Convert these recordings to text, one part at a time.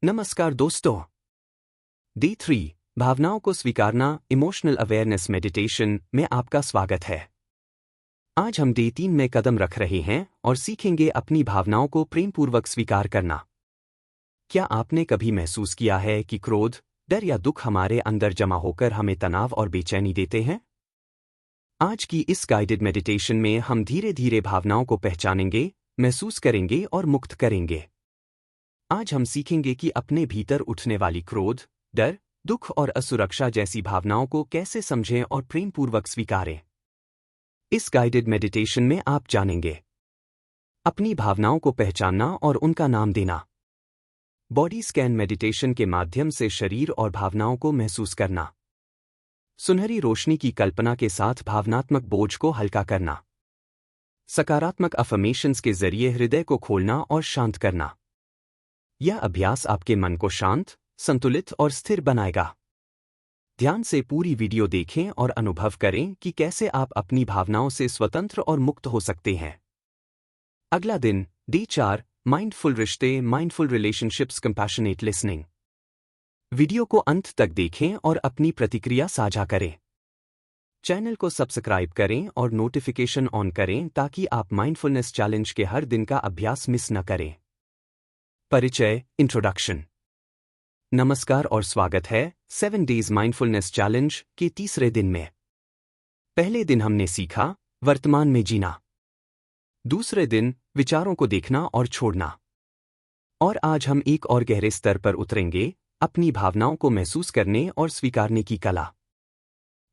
नमस्कार दोस्तों। D3 भावनाओं को स्वीकारना इमोशनल अवेयरनेस मेडिटेशन में आपका स्वागत है। आज हम डे 3 में कदम रख रहे हैं और सीखेंगे अपनी भावनाओं को प्रेमपूर्वक स्वीकार करना। क्या आपने कभी महसूस किया है कि क्रोध, डर या दुख हमारे अंदर जमा होकर हमें तनाव और बेचैनी देते हैं? आज की इस गाइडेड मेडिटेशन में हम धीरे धीरे भावनाओं को पहचानेंगे, महसूस करेंगे और मुक्त करेंगे। आज हम सीखेंगे कि अपने भीतर उठने वाली क्रोध, डर, दुख और असुरक्षा जैसी भावनाओं को कैसे समझें और प्रेमपूर्वक स्वीकारें। इस गाइडेड मेडिटेशन में आप जानेंगे अपनी भावनाओं को पहचानना और उनका नाम देना, बॉडी स्कैन मेडिटेशन के माध्यम से शरीर और भावनाओं को महसूस करना, सुनहरी रोशनी की कल्पना के साथ भावनात्मक बोझ को हल्का करना, सकारात्मक अफर्मेशंस के जरिए हृदय को खोलना और शांत करना। यह अभ्यास आपके मन को शांत, संतुलित और स्थिर बनाएगा। ध्यान से पूरी वीडियो देखें और अनुभव करें कि कैसे आप अपनी भावनाओं से स्वतंत्र और मुक्त हो सकते हैं। अगला दिन, D4 माइंडफुल रिश्ते, mindful relationships, compassionate listening. Video को अंत तक देखें और अपनी प्रतिक्रिया साझा करें। चैनल को सब्सक्राइब करें और नोटिफिकेशन ऑन करें ताकि आप माइंडफुलनेस चैलेंज के हर दिन का अभ्यास मिस न करें। परिचय, इंट्रोडक्शन। नमस्कार और स्वागत है 7 डेज माइंडफुलनेस चैलेंज के तीसरे दिन में। पहले दिन हमने सीखा वर्तमान में जीना, दूसरे दिन विचारों को देखना और छोड़ना, और आज हम एक और गहरे स्तर पर उतरेंगे, अपनी भावनाओं को महसूस करने और स्वीकारने की कला।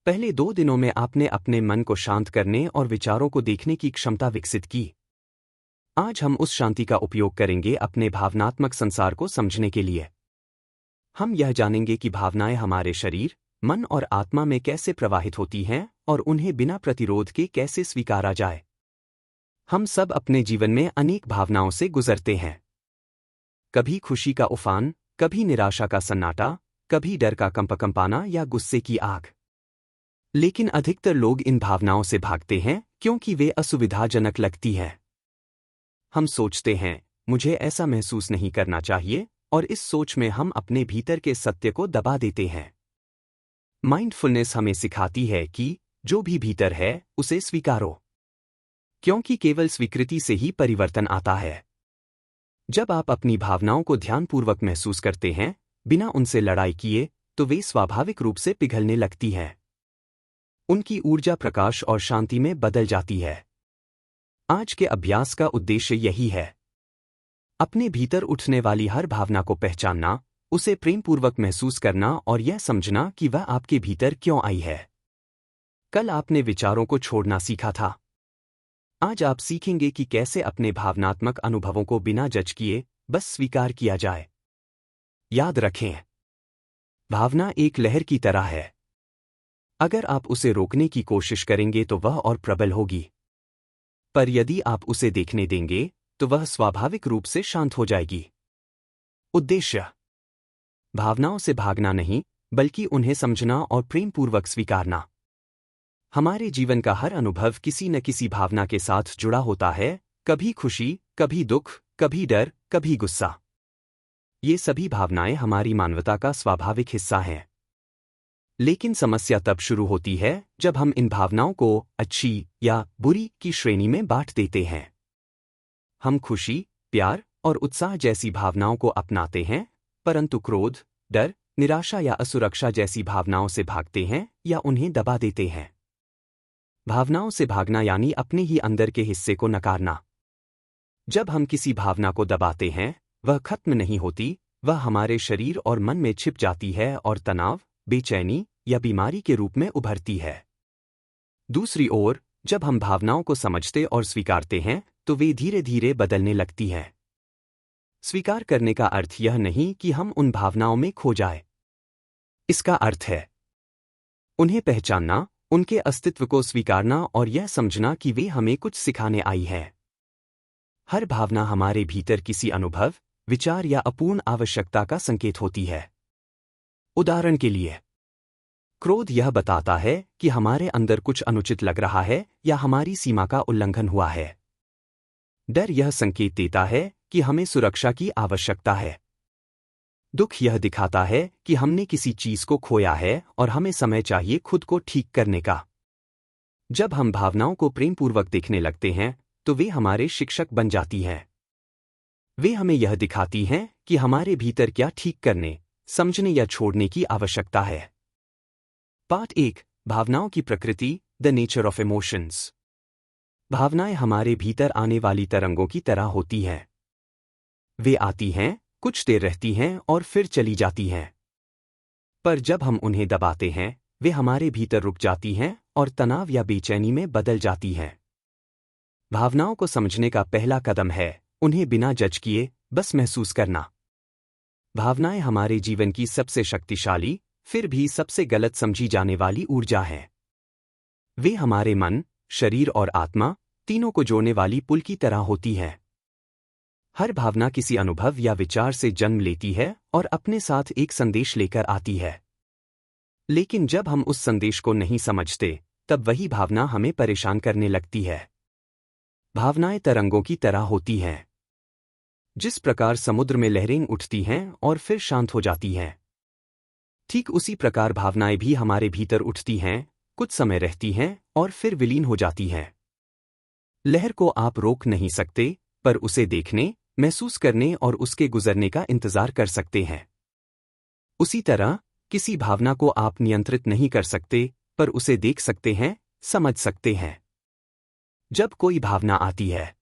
पहले 2 दिनों में आपने अपने मन को शांत करने और विचारों को देखने की क्षमता विकसित की। आज हम उस शांति का उपयोग करेंगे अपने भावनात्मक संसार को समझने के लिए। हम यह जानेंगे कि भावनाएं हमारे शरीर, मन और आत्मा में कैसे प्रवाहित होती हैं और उन्हें बिना प्रतिरोध के कैसे स्वीकारा जाए। हम सब अपने जीवन में अनेक भावनाओं से गुजरते हैं। कभी खुशी का उफान, कभी निराशा का सन्नाटा, कभी डर का कंपकंपाना या गुस्से की आग। लेकिन अधिकतर लोग इन भावनाओं से भागते हैं क्योंकि वे असुविधाजनक लगती हैं। हम सोचते हैं, मुझे ऐसा महसूस नहीं करना चाहिए, और इस सोच में हम अपने भीतर के सत्य को दबा देते हैं। माइंडफुलनेस हमें सिखाती है कि जो भी भीतर है उसे स्वीकारो, क्योंकि केवल स्वीकृति से ही परिवर्तन आता है। जब आप अपनी भावनाओं को ध्यानपूर्वक महसूस करते हैं, बिना उनसे लड़ाई किए, तो वे स्वाभाविक रूप से पिघलने लगती हैं। उनकी ऊर्जा प्रकाश और शांति में बदल जाती है। आज के अभ्यास का उद्देश्य यही है, अपने भीतर उठने वाली हर भावना को पहचानना, उसे प्रेमपूर्वक महसूस करना और यह समझना कि वह आपके भीतर क्यों आई है। कल आपने विचारों को छोड़ना सीखा था। आज आप सीखेंगे कि कैसे अपने भावनात्मक अनुभवों को बिना जज किए बस स्वीकार किया जाए। याद रखें, भावना एक लहर की तरह है। अगर आप उसे रोकने की कोशिश करेंगे तो वह और प्रबल होगी, पर यदि आप उसे देखने देंगे तो वह स्वाभाविक रूप से शांत हो जाएगी। उद्देश्य, भावनाओं से भागना नहीं, बल्कि उन्हें समझना और प्रेमपूर्वक स्वीकारना। हमारे जीवन का हर अनुभव किसी न किसी भावना के साथ जुड़ा होता है, कभी खुशी, कभी दुख, कभी डर, कभी गुस्सा। ये सभी भावनाएं हमारी मानवता का स्वाभाविक हिस्सा हैं। लेकिन समस्या तब शुरू होती है जब हम इन भावनाओं को अच्छी या बुरी की श्रेणी में बांट देते हैं। हम खुशी, प्यार और उत्साह जैसी भावनाओं को अपनाते हैं, परंतु क्रोध, डर, निराशा या असुरक्षा जैसी भावनाओं से भागते हैं या उन्हें दबा देते हैं। भावनाओं से भागना यानी अपने ही अंदर के हिस्से को नकारना। जब हम किसी भावना को दबाते हैं, वह खत्म नहीं होती, वह हमारे शरीर और मन में छिप जाती है और तनाव, बेचैनी या बीमारी के रूप में उभरती है। दूसरी ओर, जब हम भावनाओं को समझते और स्वीकारते हैं, तो वे धीरे धीरे बदलने लगती हैं। स्वीकार करने का अर्थ यह नहीं कि हम उन भावनाओं में खो जाए। इसका अर्थ है उन्हें पहचानना, उनके अस्तित्व को स्वीकारना और यह समझना कि वे हमें कुछ सिखाने आई है। हर भावना हमारे भीतर किसी अनुभव, विचार या अपूर्ण आवश्यकता का संकेत होती है। उदाहरण के लिए, क्रोध यह बताता है कि हमारे अंदर कुछ अनुचित लग रहा है या हमारी सीमा का उल्लंघन हुआ है। डर यह संकेत देता है कि हमें सुरक्षा की आवश्यकता है। दुख यह दिखाता है कि हमने किसी चीज को खोया है और हमें समय चाहिए खुद को ठीक करने का। जब हम भावनाओं को प्रेमपूर्वक देखने लगते हैं तो वे हमारे शिक्षक बन जाती हैं। वे हमें यह दिखाती हैं कि हमारे भीतर क्या ठीक करने, समझने या छोड़ने की आवश्यकता है। पार्ट 1, भावनाओं की प्रकृति, द नेचर ऑफ इमोशंस। भावनाएं हमारे भीतर आने वाली तरंगों की तरह होती हैं। वे आती हैं, कुछ देर रहती हैं और फिर चली जाती हैं। पर जब हम उन्हें दबाते हैं, वे हमारे भीतर रुक जाती हैं और तनाव या बेचैनी में बदल जाती हैं। भावनाओं को समझने का पहला कदम है उन्हें बिना जज किए बस महसूस करना। भावनाएं हमारे जीवन की सबसे शक्तिशाली, फिर भी सबसे गलत समझी जाने वाली ऊर्जा हैं। वे हमारे मन, शरीर और आत्मा तीनों को जोड़ने वाली पुल की तरह होती हैं। हर भावना किसी अनुभव या विचार से जन्म लेती है और अपने साथ एक संदेश लेकर आती है। लेकिन जब हम उस संदेश को नहीं समझते, तब वही भावना हमें परेशान करने लगती है। भावनाएं तरंगों की तरह होती हैं। जिस प्रकार समुद्र में लहरें उठती हैं और फिर शांत हो जाती हैं, ठीक उसी प्रकार भावनाएं भी हमारे भीतर उठती हैं, कुछ समय रहती हैं और फिर विलीन हो जाती हैं। लहर को आप रोक नहीं सकते, पर उसे देखने, महसूस करने और उसके गुजरने का इंतजार कर सकते हैं। उसी तरह किसी भावना को आप नियंत्रित नहीं कर सकते, पर उसे देख सकते हैं, समझ सकते हैं। जब कोई भावना आती है,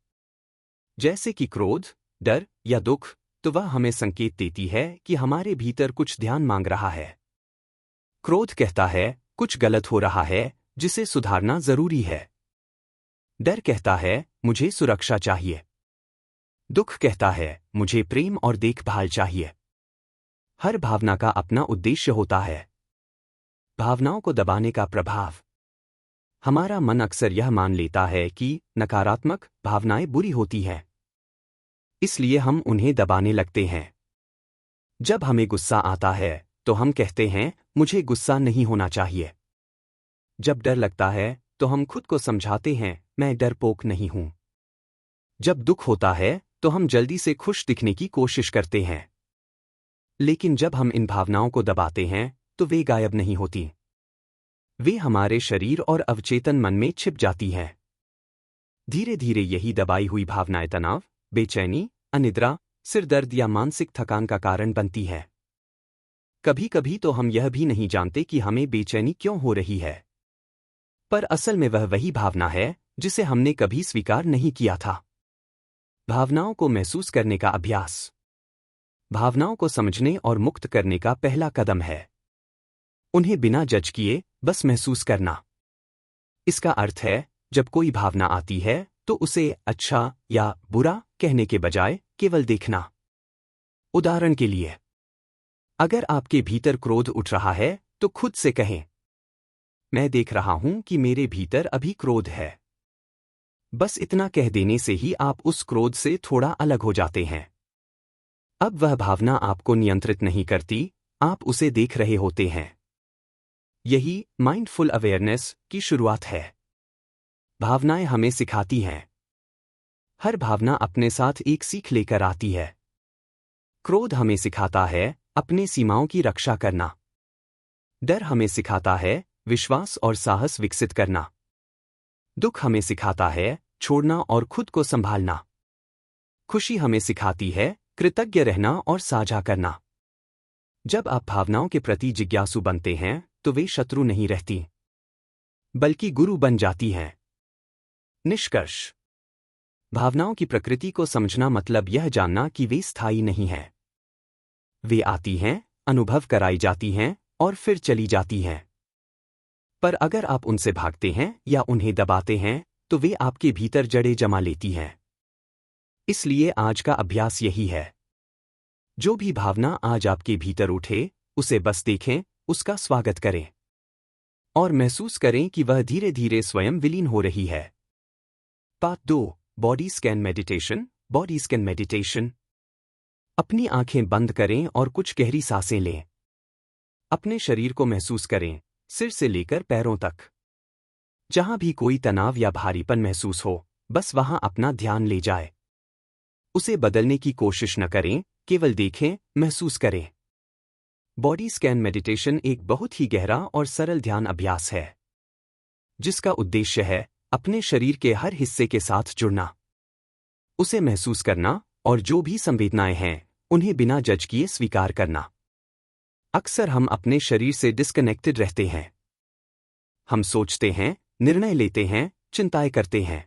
जैसे कि क्रोध, डर या दुख, तो वह हमें संकेत देती है कि हमारे भीतर कुछ ध्यान मांग रहा है। क्रोध कहता है कुछ गलत हो रहा है जिसे सुधारना जरूरी है। डर कहता है मुझे सुरक्षा चाहिए। दुख कहता है मुझे प्रेम और देखभाल चाहिए। हर भावना का अपना उद्देश्य होता है। भावनाओं को दबाने का प्रभाव। हमारा मन अक्सर यह मान लेता है कि नकारात्मक भावनाएं बुरी होती हैं, इसलिए हम उन्हें दबाने लगते हैं। जब हमें गुस्सा आता है तो हम कहते हैं मुझे गुस्सा नहीं होना चाहिए। जब डर लगता है तो हम खुद को समझाते हैं मैं डरपोक नहीं हूं। जब दुख होता है तो हम जल्दी से खुश दिखने की कोशिश करते हैं। लेकिन जब हम इन भावनाओं को दबाते हैं तो वे गायब नहीं होती। वे हमारे शरीर और अवचेतन मन में छिप जाती हैं। धीरे धीरे यही दबाई हुई भावनाएं तनाव, बेचैनी, अनिद्रा, सिरदर्द या मानसिक थकान का कारण बनती है। कभी कभी तो हम यह भी नहीं जानते कि हमें बेचैनी क्यों हो रही है, पर असल में वह वही भावना है जिसे हमने कभी स्वीकार नहीं किया था। भावनाओं को महसूस करने का अभ्यास। भावनाओं को समझने और मुक्त करने का पहला कदम है उन्हें बिना जज किए बस महसूस करना। इसका अर्थ है जब कोई भावना आती है तो उसे अच्छा या बुरा कहने के बजाय केवल देखना। उदाहरण के लिए, अगर आपके भीतर क्रोध उठ रहा है तो खुद से कहें मैं देख रहा हूं कि मेरे भीतर अभी क्रोध है। बस इतना कह देने से ही आप उस क्रोध से थोड़ा अलग हो जाते हैं। अब वह भावना आपको नियंत्रित नहीं करती, आप उसे देख रहे होते हैं। यही माइंडफुल अवेयरनेस की शुरुआत है। भावनाएं हमें सिखाती हैं। हर भावना अपने साथ एक सीख लेकर आती है। क्रोध हमें सिखाता है अपने सीमाओं की रक्षा करना। डर हमें सिखाता है विश्वास और साहस विकसित करना। दुख हमें सिखाता है छोड़ना और खुद को संभालना। खुशी हमें सिखाती है कृतज्ञ रहना और साझा करना। जब आप भावनाओं के प्रति जिज्ञासु बनते हैं तो वे शत्रु नहीं रहती, बल्कि गुरु बन जाती हैं। निष्कर्ष। भावनाओं की प्रकृति को समझना मतलब यह जानना कि वे स्थायी नहीं हैं। वे आती हैं, अनुभव कराई जाती हैं और फिर चली जाती हैं। पर अगर आप उनसे भागते हैं या उन्हें दबाते हैं तो वे आपके भीतर जड़ें जमा लेती हैं। इसलिए आज का अभ्यास यही है। जो भी भावना आज आपके भीतर उठे, उसे बस देखें, उसका स्वागत करें और महसूस करें कि वह धीरे धीरे स्वयं विलीन हो रही है। Part 2, body scan meditation, body scan meditation. अपनी आंखें बंद करें और कुछ गहरी सांसें लें। अपने शरीर को महसूस करें, सिर से लेकर पैरों तक। जहां भी कोई तनाव या भारीपन महसूस हो, बस वहां अपना ध्यान ले जाए। उसे बदलने की कोशिश न करें, केवल देखें, महसूस करें। बॉडी स्कैन मेडिटेशन एक बहुत ही गहरा और सरल ध्यान अभ्यास है, जिसका उद्देश्य है अपने शरीर के हर हिस्से के साथ जुड़ना, उसे महसूस करना और जो भी संवेदनाएं हैं उन्हें बिना जज किए स्वीकार करना। अक्सर हम अपने शरीर से डिस्कनेक्टेड रहते हैं। हम सोचते हैं, निर्णय लेते हैं, चिंताएं करते हैं,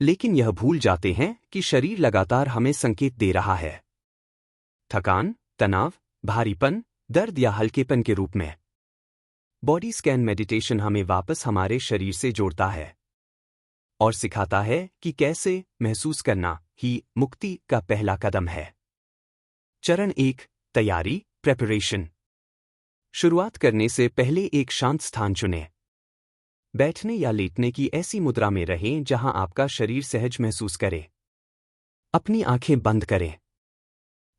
लेकिन यह भूल जाते हैं कि शरीर लगातार हमें संकेत दे रहा है। थकान, तनाव, भारीपन, दर्द या हल्केपन के रूप में। बॉडी स्कैन मेडिटेशन हमें वापस हमारे शरीर से जोड़ता है और सिखाता है कि कैसे महसूस करना ही मुक्ति का पहला कदम है। चरण 1, तैयारी, प्रेपरेशन। शुरुआत करने से पहले एक शांत स्थान चुनें। बैठने या लेटने की ऐसी मुद्रा में रहें जहां आपका शरीर सहज महसूस करे। अपनी आंखें बंद करें।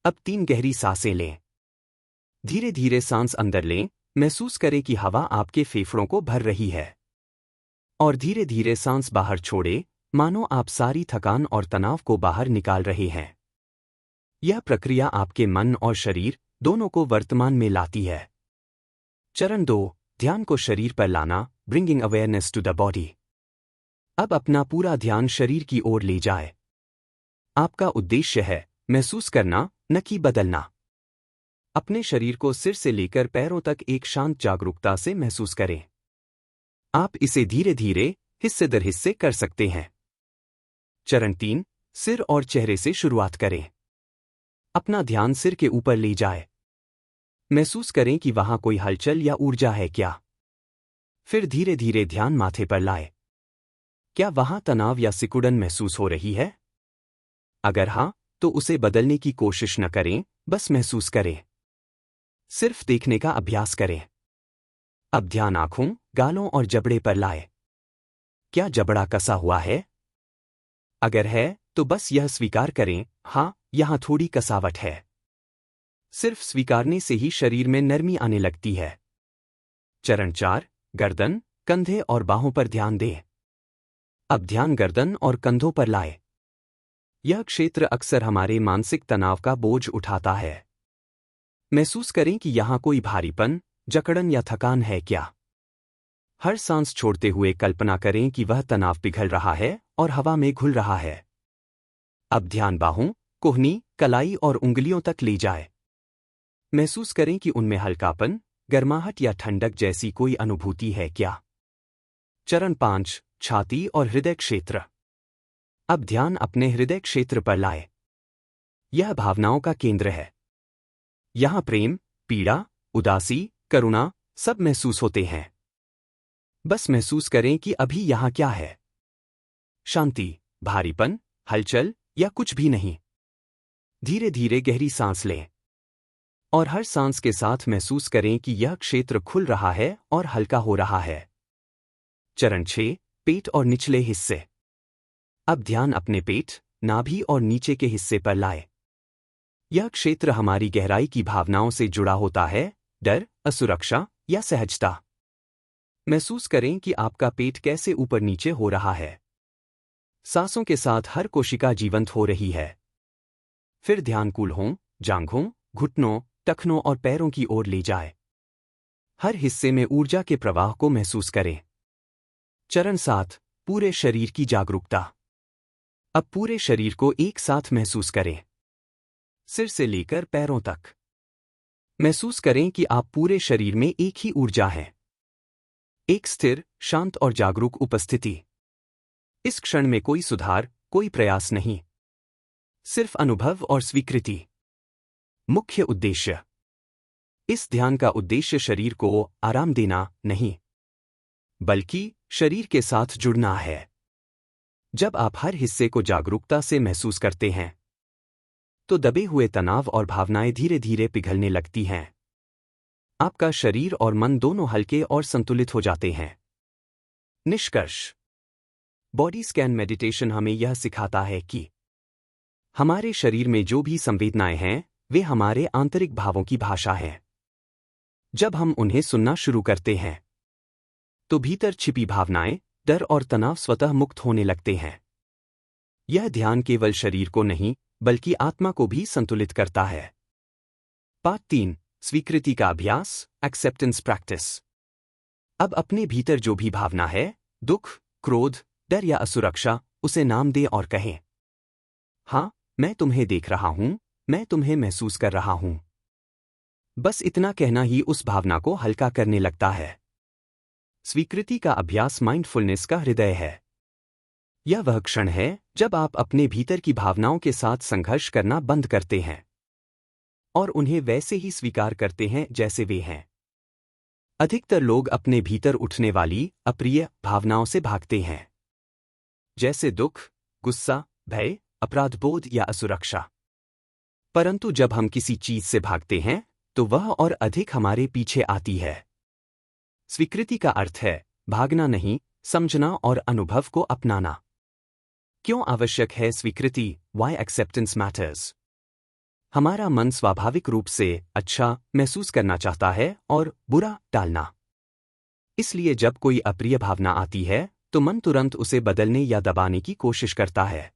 अब 3 गहरी सांसें लें। धीरे धीरे सांस अंदर लें, महसूस करें कि हवा आपके फेफड़ों को भर रही है। और धीरे धीरे सांस बाहर छोड़ें, मानो आप सारी थकान और तनाव को बाहर निकाल रहे हैं। यह प्रक्रिया आपके मन और शरीर दोनों को वर्तमान में लाती है। चरण 2, ध्यान को शरीर पर लाना, bringing awareness to the body. अब अपना पूरा ध्यान शरीर की ओर ले जाए। आपका उद्देश्य है महसूस करना, न कि बदलना। अपने शरीर को सिर से लेकर पैरों तक एक शांत जागरूकता से महसूस करें। आप इसे धीरे धीरे, हिस्से दर हिस्से कर सकते हैं। चरण 3, सिर और चेहरे से शुरुआत करें। अपना ध्यान सिर के ऊपर ले जाए। महसूस करें कि वहां कोई हलचल या ऊर्जा है क्या। फिर धीरे धीरे ध्यान माथे पर लाए। क्या वहां तनाव या सिकुड़न महसूस हो रही है? अगर हां, तो उसे बदलने की कोशिश न करें, बस महसूस करें। सिर्फ देखने का अभ्यास करें। अब ध्यान आंखों, गालों और जबड़े पर लाए। क्या जबड़ा कसा हुआ है? अगर है, तो बस यह स्वीकार करें, हाँ, यहां थोड़ी कसावट है। सिर्फ स्वीकारने से ही शरीर में नरमी आने लगती है। चरण 4, गर्दन, कंधे और बाहों पर ध्यान दें। अब ध्यान गर्दन और कंधों पर लाए। यह क्षेत्र अक्सर हमारे मानसिक तनाव का बोझ उठाता है। महसूस करें कि यहां कोई भारीपन, जकड़न या थकान है क्या। हर सांस छोड़ते हुए कल्पना करें कि वह तनाव पिघल रहा है और हवा में घुल रहा है। अब ध्यान बाहों, कोहनी, कलाई और उंगलियों तक ले जाए। महसूस करें कि उनमें हल्कापन, गर्माहट या ठंडक जैसी कोई अनुभूति है क्या। चरण 5, छाती और हृदय क्षेत्र। अब ध्यान अपने हृदय क्षेत्र पर लाए। यह भावनाओं का केंद्र है। यहां प्रेम, पीड़ा, उदासी, करुणा सब महसूस होते हैं। बस महसूस करें कि अभी यहां क्या है। शांति, भारीपन, हलचल या कुछ भी नहीं। धीरे धीरे गहरी सांस लें और हर सांस के साथ महसूस करें कि यह क्षेत्र खुल रहा है और हल्का हो रहा है। चरण 6, पेट और निचले हिस्से। अब ध्यान अपने पेट, नाभि और नीचे के हिस्से पर लाए। यह क्षेत्र हमारी गहराई की भावनाओं से जुड़ा होता है, डर, असुरक्षा या सहजता। महसूस करें कि आपका पेट कैसे ऊपर नीचे हो रहा है। सांसों के साथ हर कोशिका जीवंत हो रही है। फिर ध्यान कूल्हों, जांघों, घुटनों, टखनों और पैरों की ओर ले जाए। हर हिस्से में ऊर्जा के प्रवाह को महसूस करें। चरण 7, पूरे शरीर की जागरूकता। अब पूरे शरीर को एक साथ महसूस करें, सिर से लेकर पैरों तक। महसूस करें कि आप पूरे शरीर में एक ही ऊर्जा है, एक स्थिर, शांत और जागरूक उपस्थिति। इस क्षण में कोई सुधार, कोई प्रयास नहीं, सिर्फ अनुभव और स्वीकृति। मुख्य उद्देश्य। इस ध्यान का उद्देश्य शरीर को आराम देना नहीं, बल्कि शरीर के साथ जुड़ना है। जब आप हर हिस्से को जागरूकता से महसूस करते हैं, तो दबे हुए तनाव और भावनाएं धीरे धीरे पिघलने लगती हैं। आपका शरीर और मन दोनों हल्के और संतुलित हो जाते हैं। निष्कर्ष। बॉडी स्कैन मेडिटेशन हमें यह सिखाता है कि हमारे शरीर में जो भी संवेदनाएं हैं, वे हमारे आंतरिक भावों की भाषा है। जब हम उन्हें सुनना शुरू करते हैं, तो भीतर छिपी भावनाएं, डर और तनाव स्वतः मुक्त होने लगते हैं। यह ध्यान केवल शरीर को नहीं, बल्कि आत्मा को भी संतुलित करता है। पाठ 3, स्वीकृति का अभ्यास, एक्सेप्टेंस प्रैक्टिस। अब अपने भीतर जो भी भावना है, दुख, क्रोध, डर या असुरक्षा, उसे नाम दे और कहें, हाँ, मैं तुम्हें देख रहा हूं, मैं तुम्हें महसूस कर रहा हूं। बस इतना कहना ही उस भावना को हल्का करने लगता है। स्वीकृति का अभ्यास माइंडफुलनेस का हृदय है। यह वह क्षण है जब आप अपने भीतर की भावनाओं के साथ संघर्ष करना बंद करते हैं और उन्हें वैसे ही स्वीकार करते हैं जैसे वे हैं। अधिकतर लोग अपने भीतर उठने वाली अप्रिय भावनाओं से भागते हैं, जैसे दुख, गुस्सा, भय, अपराधबोध या असुरक्षा। परंतु जब हम किसी चीज से भागते हैं तो वह और अधिक हमारे पीछे आती है। स्वीकृति का अर्थ है भागना नहीं, समझना और अनुभव को अपनाना। क्यों आवश्यक है स्वीकृति? Why acceptance matters? हमारा मन स्वाभाविक रूप से अच्छा महसूस करना चाहता है और बुरा टालना। इसलिए जब कोई अप्रिय भावना आती है तो मन तुरंत उसे बदलने या दबाने की कोशिश करता है।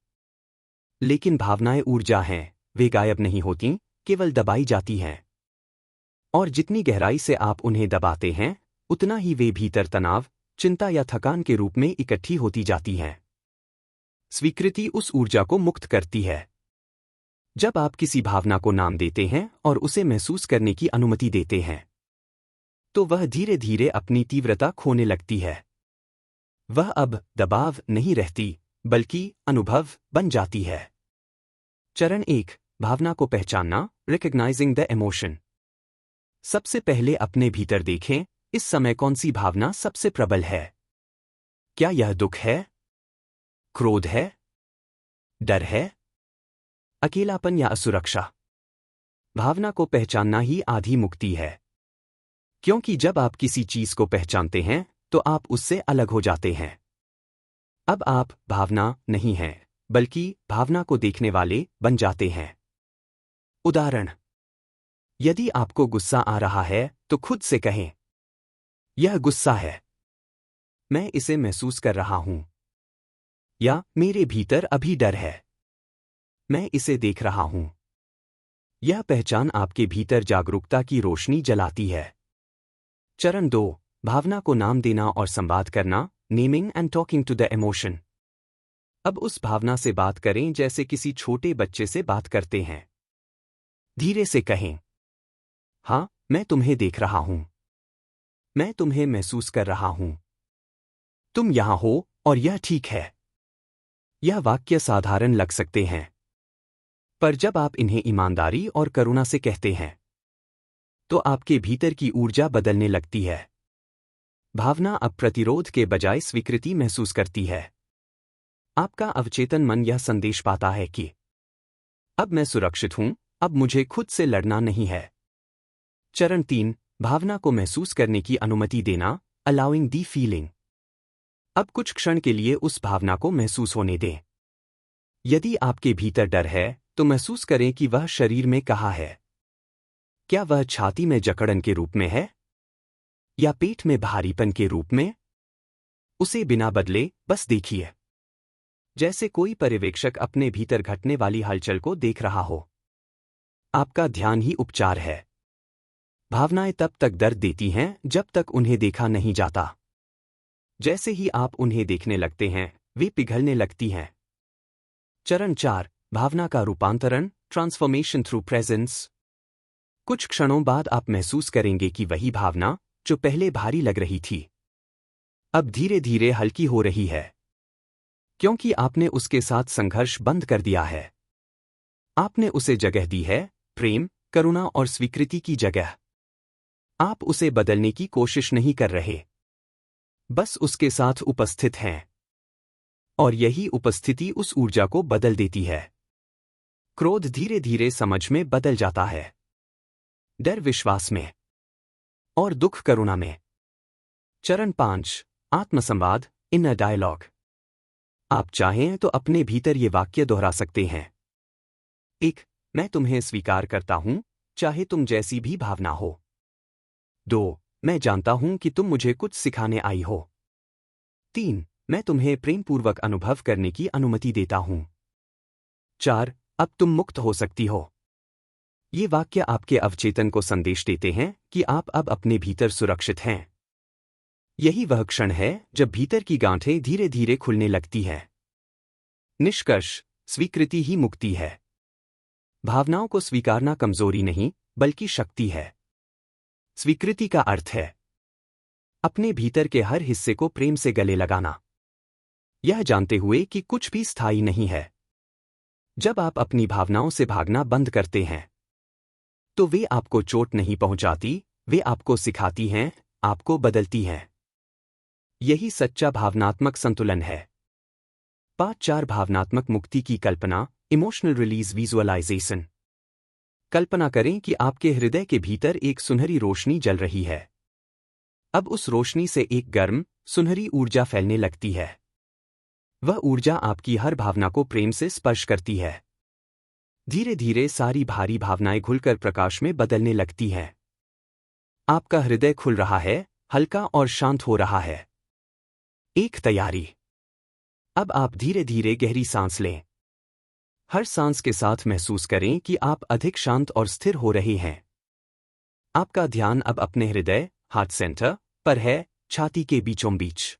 लेकिन भावनाएं ऊर्जा हैं, वे गायब नहीं होती, केवल दबाई जाती हैं। और जितनी गहराई से आप उन्हें दबाते हैं, उतना ही वे भीतर तनाव, चिंता या थकान के रूप में इकट्ठी होती जाती हैं। स्वीकृति उस ऊर्जा को मुक्त करती है। जब आप किसी भावना को नाम देते हैं और उसे महसूस करने की अनुमति देते हैं, तो वह धीरे धीरे अपनी तीव्रता खोने लगती है। वह अब दबाव नहीं रहती, बल्कि अनुभव बन जाती है। चरण 1, भावना को पहचानना, रिकॉग्नाइजिंग द इमोशन। सबसे पहले अपने भीतर देखें, इस समय कौन सी भावना सबसे प्रबल है? क्या यह दुख है? क्रोध है? डर है? अकेलापन या असुरक्षा? भावना को पहचानना ही आधी मुक्ति है। क्योंकि जब आप किसी चीज को पहचानते हैं तो आप उससे अलग हो जाते हैं। अब आप भावना नहीं हैं, बल्कि भावना को देखने वाले बन जाते हैं। उदाहरण, यदि आपको गुस्सा आ रहा है तो खुद से कहें, यह गुस्सा है, मैं इसे महसूस कर रहा हूं। या मेरे भीतर अभी डर है, मैं इसे देख रहा हूं। यह पहचान आपके भीतर जागरूकता की रोशनी जलाती है। चरण 2, भावना को नाम देना और संवाद करना, naming and talking to the emotion. अब उस भावना से बात करें जैसे किसी छोटे बच्चे से बात करते हैं। धीरे से कहें, हाँ, मैं तुम्हें देख रहा हूं, मैं तुम्हें महसूस कर रहा हूं, तुम यहां हो और यह ठीक है। यह वाक्य साधारण लग सकते हैं, पर जब आप इन्हें ईमानदारी और करुणा से कहते हैं, तो आपके भीतर की ऊर्जा बदलने लगती है। भावना अब प्रतिरोध के बजाय स्वीकृति महसूस करती है। आपका अवचेतन मन यह संदेश पाता है कि अब मैं सुरक्षित हूं, अब मुझे खुद से लड़ना नहीं है। चरण 3, भावना को महसूस करने की अनुमति देना, अलाउइंग दी फीलिंग। अब कुछ क्षण के लिए उस भावना को महसूस होने दें। यदि आपके भीतर डर है तो महसूस करें कि वह शरीर में कहाँ है। क्या वह छाती में जकड़न के रूप में है या पेट में भारीपन के रूप में? उसे बिना बदले बस देखिए, जैसे कोई पर्यवेक्षक अपने भीतर घटने वाली हलचल को देख रहा हो। आपका ध्यान ही उपचार है। भावनाएं तब तक दर्द देती हैं जब तक उन्हें देखा नहीं जाता। जैसे ही आप उन्हें देखने लगते हैं, वे पिघलने लगती हैं। चरण 4, भावना का रूपांतरण, ट्रांसफॉर्मेशन थ्रू प्रेजेंस। कुछ क्षणों बाद आप महसूस करेंगे कि वही भावना जो पहले भारी लग रही थी, अब धीरे धीरे हल्की हो रही है, क्योंकि आपने उसके साथ संघर्ष बंद कर दिया है। आपने उसे जगह दी है, प्रेम, करुणा और स्वीकृति की जगह। आप उसे बदलने की कोशिश नहीं कर रहे, बस उसके साथ उपस्थित हैं। और यही उपस्थिति उस ऊर्जा को बदल देती है। क्रोध धीरे धीरे समझ में बदल जाता है, डर विश्वास में और दुख करुणा में। चरण 5, आत्मसंवाद, इनर डायलॉग। आप चाहें तो अपने भीतर ये वाक्य दोहरा सकते हैं। 1, मैं तुम्हें स्वीकार करता हूं, चाहे तुम जैसी भी भावना हो। 2, मैं जानता हूं कि तुम मुझे कुछ सिखाने आई हो। 3, मैं तुम्हें प्रेमपूर्वक अनुभव करने की अनुमति देता हूं। 4, अब तुम मुक्त हो सकती हो। ये वाक्य आपके अवचेतन को संदेश देते हैं कि आप अब अपने भीतर सुरक्षित हैं। यही वह क्षण है जब भीतर की गांठें धीरे धीरे खुलने लगती हैं। निष्कर्ष, स्वीकृति ही मुक्ति है। भावनाओं को स्वीकारना कमजोरी नहीं, बल्कि शक्ति है। स्वीकृति का अर्थ है अपने भीतर के हर हिस्से को प्रेम से गले लगाना, यह जानते हुए कि कुछ भी स्थायी नहीं है। जब आप अपनी भावनाओं से भागना बंद करते हैं, तो वे आपको चोट नहीं पहुंचाती, वे आपको सिखाती हैं, आपको बदलती हैं। यही सच्चा भावनात्मक संतुलन है। पार्ट 4 भावनात्मक मुक्ति की कल्पना, इमोशनल रिलीज विजुअलाइजेशन। कल्पना करें कि आपके हृदय के भीतर एक सुनहरी रोशनी जल रही है। अब उस रोशनी से एक गर्म, सुनहरी ऊर्जा फैलने लगती है। वह ऊर्जा आपकी हर भावना को प्रेम से स्पर्श करती है। धीरे धीरे सारी भारी भावनाएं घुलकर प्रकाश में बदलने लगती हैं। आपका हृदय खुल रहा है, हल्का और शांत हो रहा है। एक तैयारी। अब आप धीरे धीरे गहरी सांस लें। हर सांस के साथ महसूस करें कि आप अधिक शांत और स्थिर हो रहे हैं। आपका ध्यान अब अपने हृदय, हार्ट सेंटर पर है, छाती के बीचों बीच।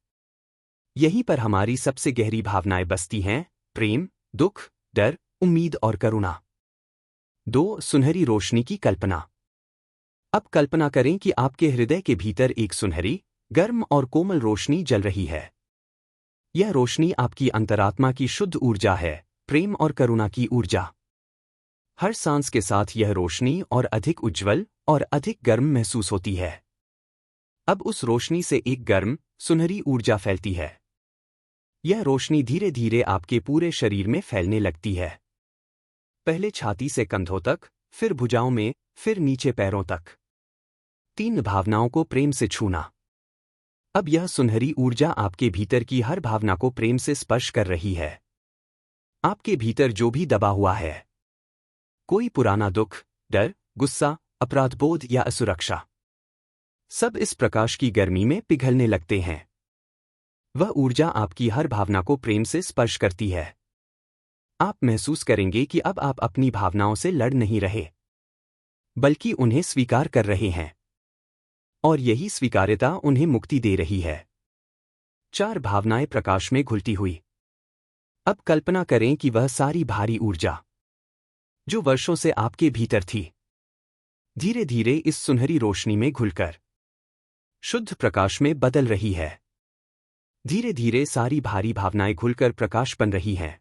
यहीं पर हमारी सबसे गहरी भावनाएं बसती हैं, प्रेम, दुख, डर, उम्मीद और करुणा। 2 सुनहरी रोशनी की कल्पना। अब कल्पना करें कि आपके हृदय के भीतर एक सुनहरी, गर्म और कोमल रोशनी जल रही है। यह रोशनी आपकी अंतरात्मा की शुद्ध ऊर्जा है, प्रेम और करुणा की ऊर्जा। हर सांस के साथ यह रोशनी और अधिक उज्ज्वल और अधिक गर्म महसूस होती है। अब उस रोशनी से एक गर्म, सुनहरी ऊर्जा फैलती है। यह रोशनी धीरे धीरे आपके पूरे शरीर में फैलने लगती है। पहले छाती से कंधों तक, फिर भुजाओं में, फिर नीचे पैरों तक। 3 भावनाओं को प्रेम से छूना। अब यह सुनहरी ऊर्जा आपके भीतर की हर भावना को प्रेम से स्पर्श कर रही है। आपके भीतर जो भी दबा हुआ है, कोई पुराना दुख, डर, गुस्सा, अपराधबोध या असुरक्षा, सब इस प्रकाश की गर्मी में पिघलने लगते हैं। वह ऊर्जा आपकी हर भावना को प्रेम से स्पर्श करती है। आप महसूस करेंगे कि अब आप अपनी भावनाओं से लड़ नहीं रहे, बल्कि उन्हें स्वीकार कर रहे हैं। और यही स्वीकार्यता उन्हें मुक्ति दे रही है। 4 भावनाएं प्रकाश में घुलती हुई। अब कल्पना करें कि वह सारी भारी ऊर्जा, जो वर्षों से आपके भीतर थी, धीरे धीरे इस सुनहरी रोशनी में घुलकर शुद्ध प्रकाश में बदल रही है। धीरे धीरे सारी भारी भावनाएं घुलकर प्रकाश बन रही हैं।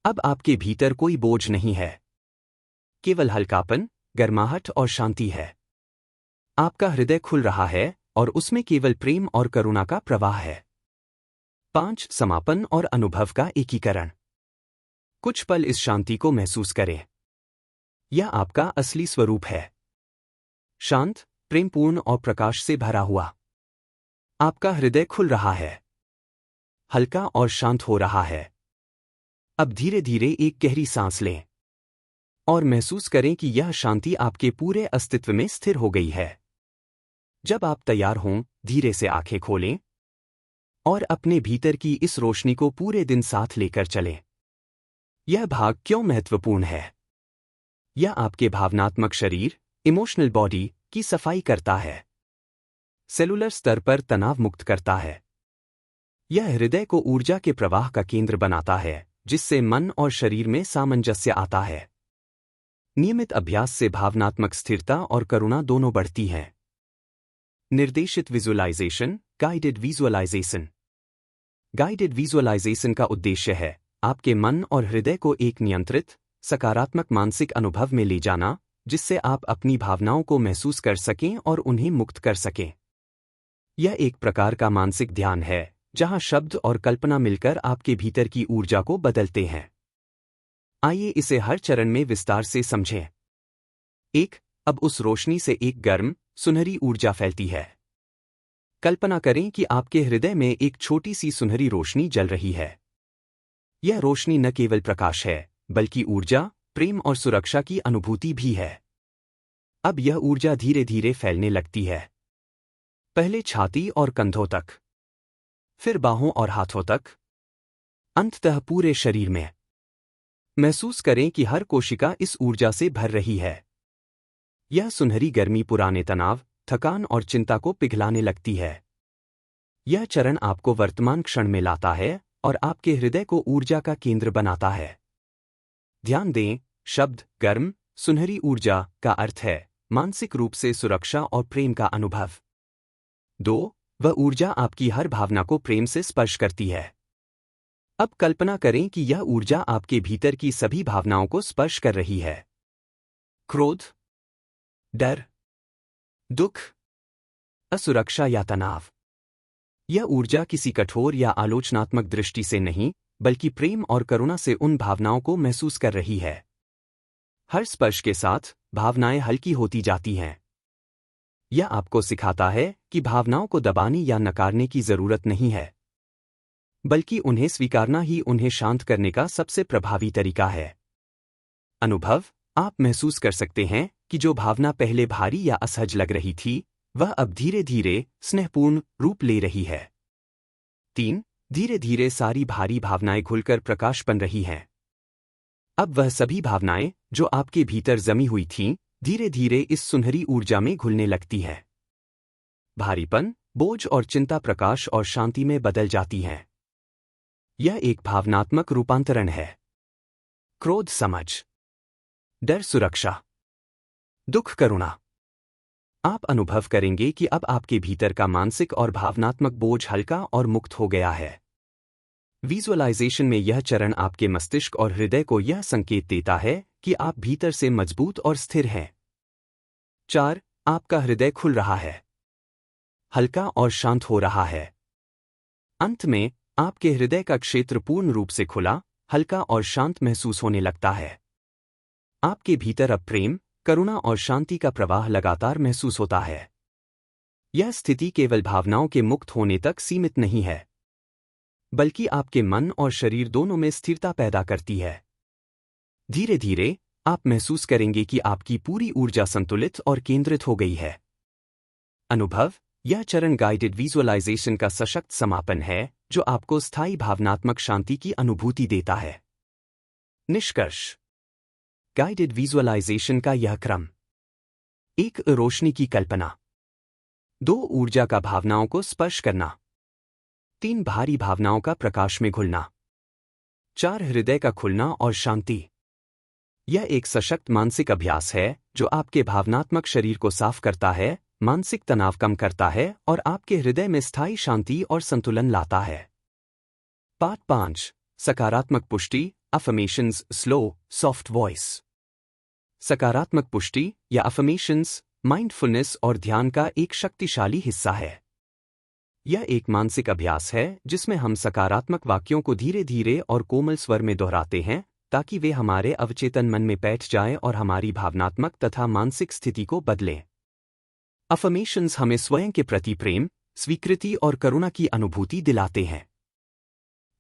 अब आपके भीतर कोई बोझ नहीं है, केवल हल्कापन, गर्माहट और शांति है। आपका हृदय खुल रहा है और उसमें केवल प्रेम और करुणा का प्रवाह है। 5 समापन और अनुभव का एकीकरण। कुछ पल इस शांति को महसूस करें। यह आपका असली स्वरूप है। शांत, प्रेमपूर्ण और प्रकाश से भरा हुआ। आपका हृदय खुल रहा है, हल्का और शांत हो रहा है। अब धीरे धीरे एक गहरी सांस लें और महसूस करें कि यह शांति आपके पूरे अस्तित्व में स्थिर हो गई है। जब आप तैयार हों, धीरे से आंखें खोलें और अपने भीतर की इस रोशनी को पूरे दिन साथ लेकर चलें। यह भाग क्यों महत्वपूर्ण है? यह आपके भावनात्मक शरीर, इमोशनल बॉडी की सफाई करता है, सेलुलर स्तर पर तनाव मुक्त करता है। यह हृदय को ऊर्जा के प्रवाह का केंद्र बनाता है, जिससे मन और शरीर में सामंजस्य आता है। नियमित अभ्यास से भावनात्मक स्थिरता और करुणा दोनों बढ़ती हैं। निर्देशित visualisation, guided visualisation. Guided visualisation का उद्देश्य है आपके मन और हृदय को एक नियंत्रित, सकारात्मक मानसिक अनुभव में ले जाना, जिससे आप अपनी भावनाओं को महसूस कर सकें और उन्हें मुक्त कर सकें। यह एक प्रकार का मानसिक ध्यान है, जहां शब्द और कल्पना मिलकर आपके भीतर की ऊर्जा को बदलते हैं। आइए इसे हर चरण में विस्तार से समझें। 1. अब उस रोशनी से एक गर्म, सुनहरी ऊर्जा फैलती है। कल्पना करें कि आपके हृदय में एक छोटी सी सुनहरी रोशनी जल रही है। यह रोशनी न केवल प्रकाश है, बल्कि ऊर्जा, प्रेम और सुरक्षा की अनुभूति भी है। अब यह ऊर्जा धीरे धीरे फैलने लगती है। पहले छाती और कंधों तक, फिर बाहों और हाथों तक, अंततः पूरे शरीर में। महसूस करें कि हर कोशिका इस ऊर्जा से भर रही है। यह सुनहरी गर्मी पुराने तनाव, थकान और चिंता को पिघलाने लगती है। यह चरण आपको वर्तमान क्षण में लाता है और आपके हृदय को ऊर्जा का केंद्र बनाता है। ध्यान दें, शब्द गर्म, सुनहरी ऊर्जा का अर्थ है मानसिक रूप से सुरक्षा और प्रेम का अनुभव। 2. वह ऊर्जा आपकी हर भावना को प्रेम से स्पर्श करती है। अब कल्पना करें कि यह ऊर्जा आपके भीतर की सभी भावनाओं को स्पर्श कर रही है। क्रोध, डर, दुख, असुरक्षा या तनाव। यह ऊर्जा किसी कठोर या आलोचनात्मक दृष्टि से नहीं, बल्कि प्रेम और करुणा से उन भावनाओं को महसूस कर रही है। हर स्पर्श के साथ भावनाएं हल्की होती जाती हैं। यह आपको सिखाता है कि भावनाओं को दबाने या नकारने की जरूरत नहीं है, बल्कि उन्हें स्वीकारना ही उन्हें शांत करने का सबसे प्रभावी तरीका है। अनुभव, आप महसूस कर सकते हैं कि जो भावना पहले भारी या असहज लग रही थी, वह अब धीरे धीरे स्नेहपूर्ण रूप ले रही है। 3. धीरे धीरे सारी भारी भावनाएं घुलकर प्रकाश बन रही हैं। अब वह सभी भावनाएं जो आपके भीतर जमी हुई थीं, धीरे धीरे इस सुनहरी ऊर्जा में घुलने लगती हैं। भारीपन, बोझ और चिंता प्रकाश और शांति में बदल जाती हैं। यह एक भावनात्मक रूपांतरण है। क्रोध समझ, डर सुरक्षा, दुख करुणा। आप अनुभव करेंगे कि अब आपके भीतर का मानसिक और भावनात्मक बोझ हल्का और मुक्त हो गया है। विजुअलाइजेशन में यह चरण आपके मस्तिष्क और हृदय को यह संकेत देता है कि आप भीतर से मजबूत और स्थिर हैं। 4. आपका हृदय खुल रहा है, हल्का और शांत हो रहा है। अंत में आपके हृदय का क्षेत्र पूर्ण रूप से खुला, हल्का और शांत महसूस होने लगता है। आपके भीतर अब प्रेम, करुणा और शांति का प्रवाह लगातार महसूस होता है। यह स्थिति केवल भावनाओं के मुक्त होने तक सीमित नहीं है, बल्कि आपके मन और शरीर दोनों में स्थिरता पैदा करती है। धीरे धीरे आप महसूस करेंगे कि आपकी पूरी ऊर्जा संतुलित और केंद्रित हो गई है। अनुभव, यह चरण गाइडेड विजुअलाइजेशन का सशक्त समापन है जो आपको स्थायी भावनात्मक शांति की अनुभूति देता है। निष्कर्ष, गाइडेड विजुअलाइजेशन का यह क्रम: 1. रोशनी की कल्पना। 2. ऊर्जा का भावनाओं को स्पर्श करना। 3. भारी भावनाओं का प्रकाश में घुलना। 4. हृदय का खुलना और शांति। यह एक सशक्त मानसिक अभ्यास है जो आपके भावनात्मक शरीर को साफ करता है, मानसिक तनाव कम करता है और आपके हृदय में स्थायी शांति और संतुलन लाता है। पार्ट 5. सकारात्मक पुष्टि, अफर्मेशंस, स्लो, सॉफ्ट वॉइस। सकारात्मक पुष्टि या अफर्मेशंस माइंडफुलनेस और ध्यान का एक शक्तिशाली हिस्सा है। यह एक मानसिक अभ्यास है जिसमें हम सकारात्मक वाक्यों को धीरे धीरे और कोमल स्वर में दोहराते हैं ताकि वे हमारे अवचेतन मन में बैठ जाएं और हमारी भावनात्मक तथा मानसिक स्थिति को बदलें। अफर्मेशंस हमें स्वयं के प्रति प्रेम, स्वीकृति और करुणा की अनुभूति दिलाते हैं।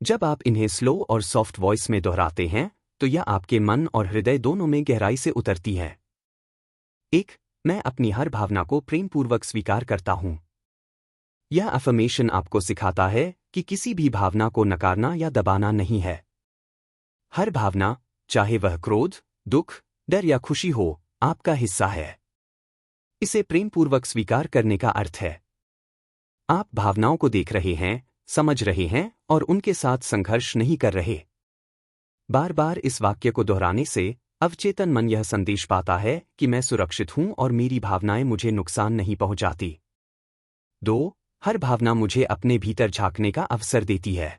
जब आप इन्हें स्लो और सॉफ्ट वॉइस में दोहराते हैं तो यह आपके मन और हृदय दोनों में गहराई से उतरती है। 1. मैं अपनी हर भावना को प्रेमपूर्वक स्वीकार करता हूं। यह अफर्मेशन आपको सिखाता है कि किसी भी भावना को नकारना या दबाना नहीं है। हर भावना, चाहे वह क्रोध, दुख, डर या खुशी हो, आपका हिस्सा है। इसे प्रेमपूर्वक स्वीकार करने का अर्थ है आप भावनाओं को देख रहे हैं, समझ रहे हैं और उनके साथ संघर्ष नहीं कर रहे। बार बार इस वाक्य को दोहराने से अवचेतन मन यह संदेश पाता है कि मैं सुरक्षित हूं और मेरी भावनाएं मुझे नुकसान नहीं पहुंचाती। 2. हर भावना मुझे अपने भीतर झांकने का अवसर देती है।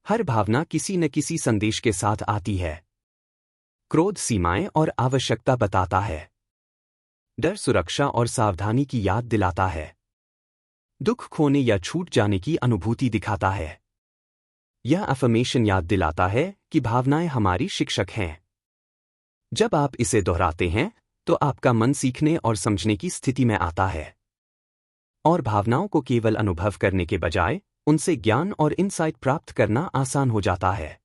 हर भावना किसी न किसी संदेश के साथ आती है। क्रोध सीमाएं और आवश्यकता बताता है। डर सुरक्षा और सावधानी की याद दिलाता है। दुख खोने या छूट जाने की अनुभूति दिखाता है। यह अफर्मेशन याद दिलाता है कि भावनाएं हमारी शिक्षक हैं। जब आप इसे दोहराते हैं तो आपका मन सीखने और समझने की स्थिति में आता है और भावनाओं को केवल अनुभव करने के बजाय उनसे ज्ञान और इनसाइट प्राप्त करना आसान हो जाता है।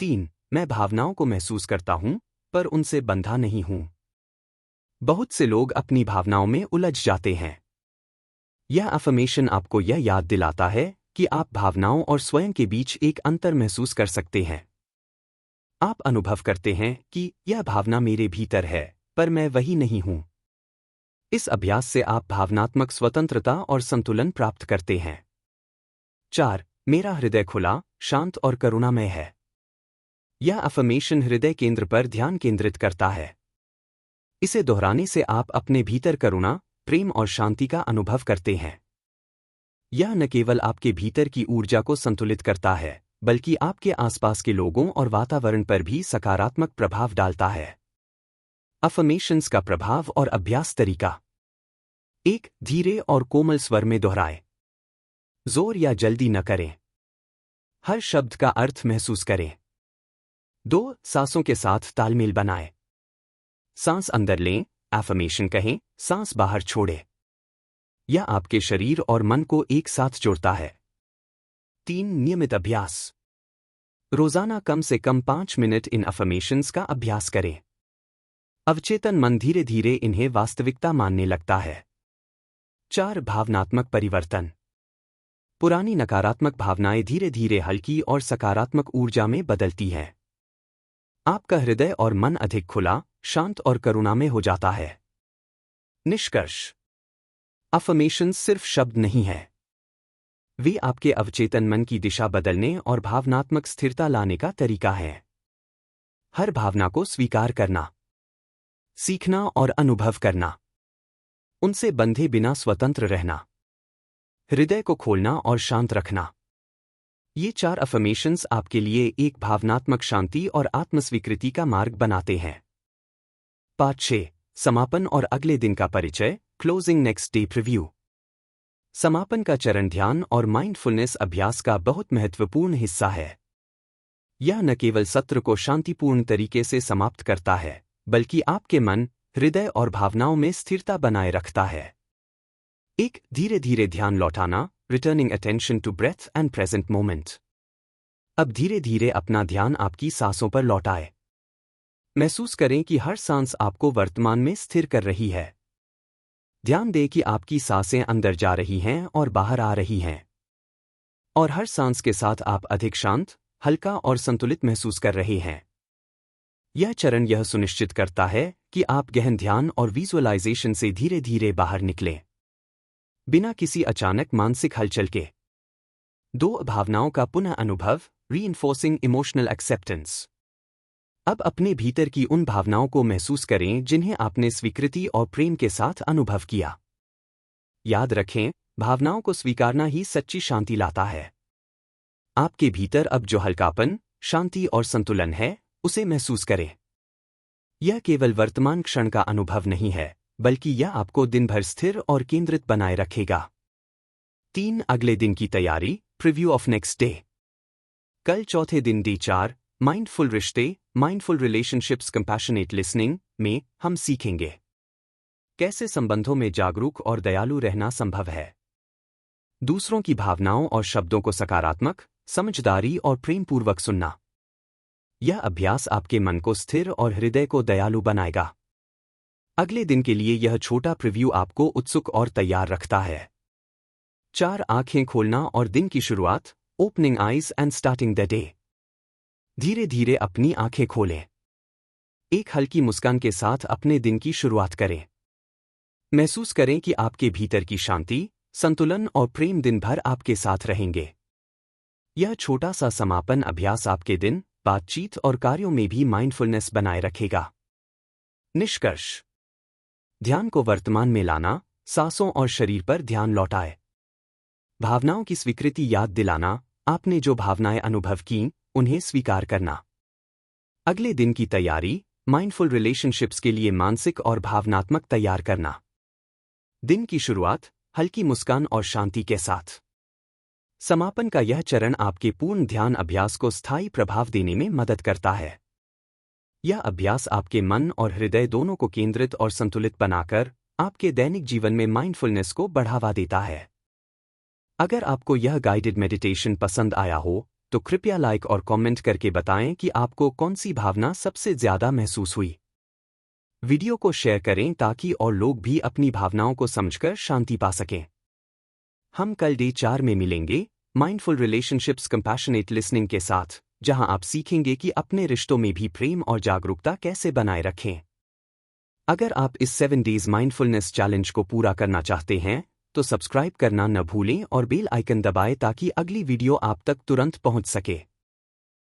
3. मैं भावनाओं को महसूस करता हूं पर उनसे बंधा नहीं हूं। बहुत से लोग अपनी भावनाओं में उलझ जाते हैं। यह अफर्मेशन आपको यह याद दिलाता है कि आप भावनाओं और स्वयं के बीच एक अंतर महसूस कर सकते हैं। आप अनुभव करते हैं कि यह भावना मेरे भीतर है, पर मैं वही नहीं हूं। इस अभ्यास से आप भावनात्मक स्वतंत्रता और संतुलन प्राप्त करते हैं। 4. मेरा हृदय खुला, शांत और करुणामय है। यह अफर्मेशन हृदय केंद्र पर ध्यान केंद्रित करता है। इसे दोहराने से आप अपने भीतर करुणा, प्रेम और शांति का अनुभव करते हैं। यह न केवल आपके भीतर की ऊर्जा को संतुलित करता है, बल्कि आपके आसपास के लोगों और वातावरण पर भी सकारात्मक प्रभाव डालता है। अफर्मेशंस का प्रभाव और अभ्यास तरीका। 1. धीरे और कोमल स्वर में दोहराएं। जोर या जल्दी न करें। हर शब्द का अर्थ महसूस करें। 2. सांसों के साथ तालमेल बनाएं। सांस अंदर लें, अफर्मेशन कहें, सांस बाहर छोड़ें। यह आपके शरीर और मन को एक साथ जोड़ता है। 3. नियमित अभ्यास। रोजाना कम से कम 5 मिनट इन अफर्मेशंस का अभ्यास करें। अवचेतन मन धीरे धीरे इन्हें वास्तविकता मानने लगता है। 4. भावनात्मक परिवर्तन। पुरानी नकारात्मक भावनाएं धीरे धीरे हल्की और सकारात्मक ऊर्जा में बदलती हैं। आपका हृदय और मन अधिक खुला, शांत और करुणामय हो जाता है। निष्कर्ष। अफर्मेशंस सिर्फ शब्द नहीं है। वे आपके अवचेतन मन की दिशा बदलने और भावनात्मक स्थिरता लाने का तरीका है। हर भावना को स्वीकार करना, सीखना और अनुभव करना, उनसे बंधे बिना स्वतंत्र रहना, हृदय को खोलना और शांत रखना। ये 4 अफर्मेशंस आपके लिए एक भावनात्मक शांति और आत्मस्वीकृति का मार्ग बनाते हैं। पार्ट 6, समापन और अगले दिन का परिचय, क्लोजिंग नेक्स्ट डे प्रीव्यू। समापन का चरण ध्यान और माइंडफुलनेस अभ्यास का बहुत महत्वपूर्ण हिस्सा है। यह न केवल सत्र को शांतिपूर्ण तरीके से समाप्त करता है, बल्कि आपके मन, हृदय और भावनाओं में स्थिरता बनाए रखता है। 1. धीरे धीरे ध्यान लौटाना, returning attention to breath and present moment. अब धीरे धीरे अपना ध्यान आपकी सांसों पर लौटाए। महसूस करें कि हर सांस आपको वर्तमान में स्थिर कर रही है। ध्यान दें कि आपकी सांसें अंदर जा रही हैं और बाहर आ रही हैं। और हर सांस के साथ आप अधिक शांत, हल्का और संतुलित महसूस कर रहे हैं। यह चरण यह सुनिश्चित करता है कि आप गहन ध्यान और विजुअलाइजेशन से धीरे धीरे बाहर निकलें, बिना किसी अचानक मानसिक हलचल के। 2. भावनाओं का पुनः अनुभव, रीइंफोर्सिंग इमोशनल एक्सेप्टेंस। अब अपने भीतर की उन भावनाओं को महसूस करें जिन्हें आपने स्वीकृति और प्रेम के साथ अनुभव किया। याद रखें, भावनाओं को स्वीकारना ही सच्ची शांति लाता है। आपके भीतर अब जो हल्कापन, शांति और संतुलन है, उसे महसूस करें। यह केवल वर्तमान क्षण का अनुभव नहीं है, बल्कि यह आपको दिन भर स्थिर और केंद्रित बनाए रखेगा। 3. अगले दिन की तैयारी, प्रीव्यू ऑफ नेक्स्ट डे। कल चौथे दिन डे 4, माइंडफुल रिश्ते, माइंडफुल रिलेशनशिप्स, कंपैशनेट लिसनिंग में हम सीखेंगे कैसे संबंधों में जागरूक और दयालु रहना संभव है। दूसरों की भावनाओं और शब्दों को सकारात्मक, समझदारी और प्रेमपूर्वक सुनना। यह अभ्यास आपके मन को स्थिर और हृदय को दयालु बनाएगा। अगले दिन के लिए यह छोटा प्रीव्यू आपको उत्सुक और तैयार रखता है। 4. आंखें खोलना और दिन की शुरुआत, opening eyes and starting the day. धीरे धीरे अपनी आंखें खोलें। एक हल्की मुस्कान के साथ अपने दिन की शुरुआत करें। महसूस करें कि आपके भीतर की शांति, संतुलन और प्रेम दिन भर आपके साथ रहेंगे। यह छोटा सा समापन अभ्यास आपके दिन, बातचीत और कार्यों में भी माइंडफुलनेस बनाए रखेगा। निष्कर्ष। ध्यान को वर्तमान में लाना, सांसों और शरीर पर ध्यान लौटाए। भावनाओं की स्वीकृति याद दिलाना, आपने जो भावनाएं अनुभव की, उन्हें स्वीकार करना। अगले दिन की तैयारी, माइंडफुल रिलेशनशिप्स के लिए मानसिक और भावनात्मक तैयार करना। दिन की शुरुआत, हल्की मुस्कान और शांति के साथ। समापन का यह चरण आपके पूर्ण ध्यान अभ्यास को स्थायी प्रभाव देने में मदद करता है। यह अभ्यास आपके मन और हृदय दोनों को केंद्रित और संतुलित बनाकर आपके दैनिक जीवन में माइंडफुलनेस को बढ़ावा देता है। अगर आपको यह गाइडेड मेडिटेशन पसंद आया हो, तो कृपया लाइक और कमेंट करके बताएं कि आपको कौन सी भावना सबसे ज्यादा महसूस हुई। वीडियो को शेयर करें ताकि और लोग भी अपनी भावनाओं को समझकर शांति पा सकें। हम कल डे 4 में मिलेंगे, माइंडफुल रिलेशनशिप्स, कंपैशनेट लिसनिंग के साथ। जहां आप सीखेंगे कि अपने रिश्तों में भी प्रेम और जागरूकता कैसे बनाए रखें। अगर आप इस 7 डेज माइंडफुलनेस चैलेंज को पूरा करना चाहते हैं, तो सब्सक्राइब करना न भूलें और बेल आइकन दबाएं ताकि अगली वीडियो आप तक तुरंत पहुंच सके।